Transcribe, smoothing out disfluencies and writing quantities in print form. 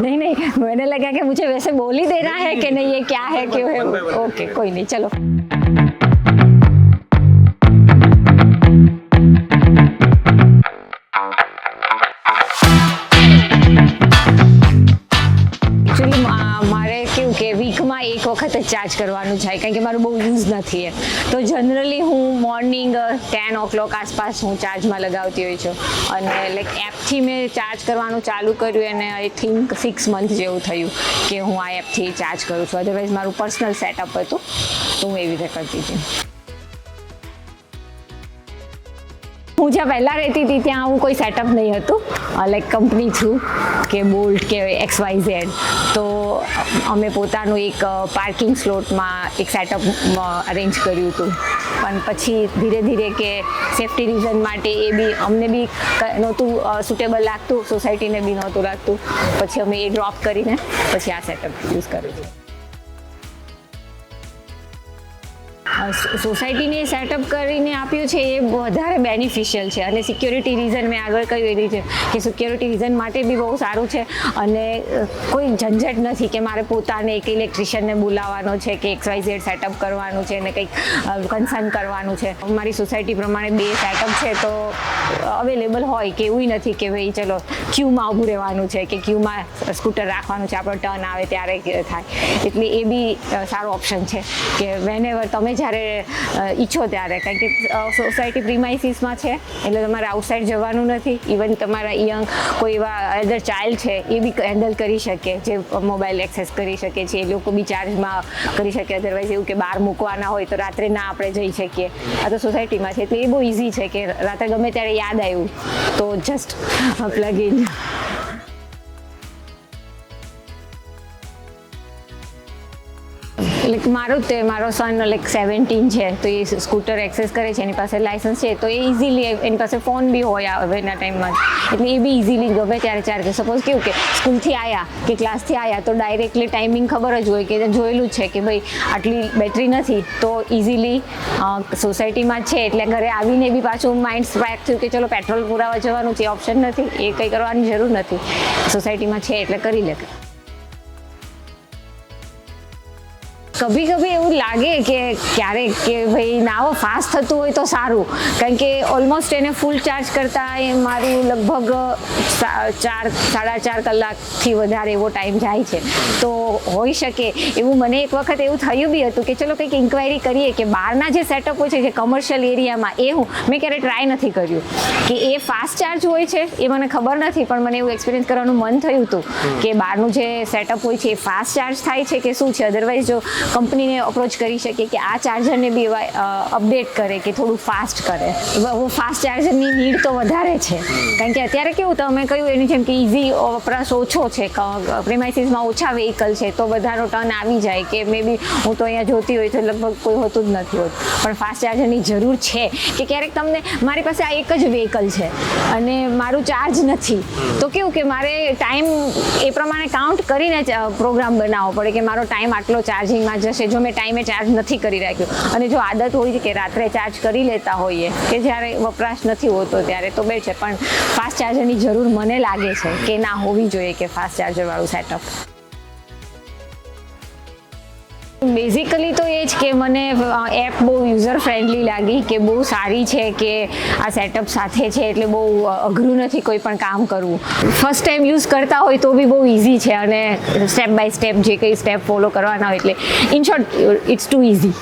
नहीं नहीं, मैंने लगा कि मुझे वैसे बोल ही देना है कि नहीं ये क्या है क्यों है। ओके कोई नहीं, चलो। મારે કેવું કે વીકમાં એક વખત જ ચાર્જ કરવાનું છે, કારણ કે મારું બહુ યુઝ નથી એ, તો જનરલી હું મોર્નિંગ 10 o'clock આસપાસ હું ચાર્જમાં લગાવતી હોય છું. અને લાઈક એપથી મેં ચાર્જ કરવાનું ચાલુ કર્યું અને આઈ થિંક 6 month જેવું થયું કે હું આ એપથી ચાર્જ કરું છું. અધરવાઇઝ મારું પર્સનલ સેટઅપ હતું તો હું એવી રીતે કરતી હતી. હું જ્યાં પહેલાં રહેતી હતી ત્યાં આવું કોઈ સેટઅપ નહીં હતું, લાઈક કંપની થ્રુ કે બોલ્ટ કે XYZ. તો અમે પોતાનું એક પાર્કિંગ સ્લોટમાં એક સેટઅપ અરેન્જ કર્યું હતું, પણ પછી ધીરે ધીરે કે સેફ્ટી રીઝન માટે એ બી અમને બી નહોતું સુટેબલ લાગતું, સોસાયટીને બી નહોતું લાગતું, પછી અમે એ ડ્રોપ કરીને પછી આ સેટઅપ યુઝ કર્યું હતું. સોસાયટીને સેટઅપ કરીને આપ્યું છે એ વધારે બેનિફિશિયલ છે, અને સિક્યોરિટી રીઝન મેં આગળ કહ્યું એ રીતે કે સિક્યોરિટી રીઝન માટે બી બહુ સારું છે, અને કોઈ ઝંઝટ નથી કે મારે પોતાને એક ઇલેક્ટ્રિશિયનને બોલાવવાનો છે કે XYZ સેટઅપ કરવાનું છે ને કંઈક કન્સર્ન કરવાનું છે. અમારી સોસાયટી પ્રમાણે 2 સેટઅપ છે તો અવેલેબલ હોય કે એવું નથી કે ભાઈ ચલો ક્યુમાં ઊભું રહેવાનું છે કે ક્યુમાં સ્કૂટર રાખવાનું છે, આપણો ટર્ન આવે ત્યારે થાય. એટલે એ બી સારો ઓપ્શન છે કે વેનેવર તમે જ્યારે ઈચ્છો ત્યારે, કારણ કે સોસાયટી પ્રીમાઇસીસમાં છે એટલે તમારે આઉટસાઇડ જવાનું નથી. ઇવન તમારા યંગ કોઈ એવા એલ્ડર ચાઇલ્ડ છે એ બી હેન્ડલ કરી શકે, જે મોબાઈલ એક્સેસ કરી શકે છે, એ લોકો બી ચાર્જમાં કરી શકે. અધરવાઇઝ એવું કે બહાર મૂકવાના હોય તો રાત્રે ના આપણે જઈ શકીએ, આ તો સોસાયટીમાં છે એટલે એ બહુ ઇઝી છે કે રાત્રે ગમે ત્યારે યાદ આવ્યું તો જસ્ટ પ્લગ ઇન. લાઈક મારો સન લાઈક 17 છે તો એ સ્કૂટર એક્સેસ કરે છે, એની પાસે લાઇસન્સ છે, તો એ ઇઝીલી એની પાસે ફોન બી હોય હવેના ટાઈમમાં, એટલે એ બી ઇઝીલી ગમે ત્યારે ચાર્જ. સપોઝ કેવું કે સ્કૂલથી આવ્યા કે ક્લાસથી આવ્યા તો ડાયરેક્ટલી ટાઈમિંગ ખબર જ હોય કે જોયેલું જ છે કે ભાઈ આટલી બેટરી નથી, તો ઇઝીલી સોસાયટીમાં છે એટલે ઘરે આવીને બી પાછું માઇન્ડ સ્પાર્ક થયું કે ચલો પેટ્રોલ પુરાવા જવાનું છે, ઓપ્શન નથી, એ કંઈ કરવાની જરૂર નથી, સોસાયટીમાં છે એટલે કરી લે. કભી કભી એવું લાગે કે ક્યારેક કે ભાઈ નાવો ફાસ્ટ થતું હોય તો સારું, કારણ કે ઓલમોસ્ટ એને ફૂલ ચાર્જ કરતાં એ મારું લગભગ 4-4.5 કલાકથી વધારે એવો ટાઈમ જાય છે. તો હોઈ શકે એવું મને એક વખત એવું થયું બી હતું કે ચલો કંઈક ઇન્ક્વાયરી કરીએ કે બહારના જે સેટઅપ હોય છે જે કમર્શિયલ એરિયામાં, એ મેં ક્યારેય ટ્રાય નથી કર્યું કે એ ફાસ્ટ ચાર્જ હોય છે, એ મને ખબર નથી, પણ મને એવું એક્સપિરિયન્સ કરવાનું મન થયું હતું કે બહારનું જે સેટઅપ હોય છે એ ફાસ્ટ ચાર્જ થાય છે કે શું છે. અધરવાઇઝ જો કંપનીને અપ્રોચ કરી શકે કે આ ચાર્જરને બી અપડેટ કરે કે થોડું ફાસ્ટ કરે. ફાસ્ટ ચાર્જરની નીડ તો વધારે છે, કારણ કે અત્યારે કેવું તમે કહ્યું એની જેમ કે ઇઝી વપરાશ ઓછો છે, પ્રિમાઇસીસમાં ઓછા વ્હીકલ છે તો બધાનો ટર્ન આવી જાય કે મે બી હું તો અહીંયા જોતી હોય તો લગભગ કોઈ હોતું જ નથી હોતું, પણ ફાસ્ટ ચાર્જરની જરૂર છે કે ક્યારેક તમને મારી પાસે આ એક જ વ્હીકલ છે અને મારું ચાર્જ નથી, તો કેવું કે મારે ટાઈમ એ પ્રમાણે કાઉન્ટ કરીને પ્રોગ્રામ બનાવવો પડે કે મારો ટાઈમ આટલો ચાર્જિંગમાં જશે. જો મેં ટાઈમે ચાર્જ નથી કરી રાખ્યો અને જો આદત હોય છે કે રાત્રે ચાર્જ કરી લેતા હોઈએ કે જ્યારે વપરાશ નથી હોતો ત્યારે તો બે છે, પણ ફાસ્ટ ચાર્જરની જરૂર મને લાગે છે કે ના હોવી જોઈએ કે ફાસ્ટ ચાર્જરવાળું સેટઅપ. બેઝિકલી તો એ જ કે મને એપ બહુ યુઝર ફ્રેન્ડલી લાગી કે બહુ સારી છે કે આ સેટઅપ સાથે છે એટલે બહુ અઘરું નથી કોઈ પણ કામ કરવું. ફર્સ્ટ ટાઈમ યુઝ કરતા હોય તો બી બહુ ઇઝી છે અને સ્ટેપ બાય સ્ટેપ જે કંઈ સ્ટેપ ફોલો કરવાના હોય એટલે in short it's too easy.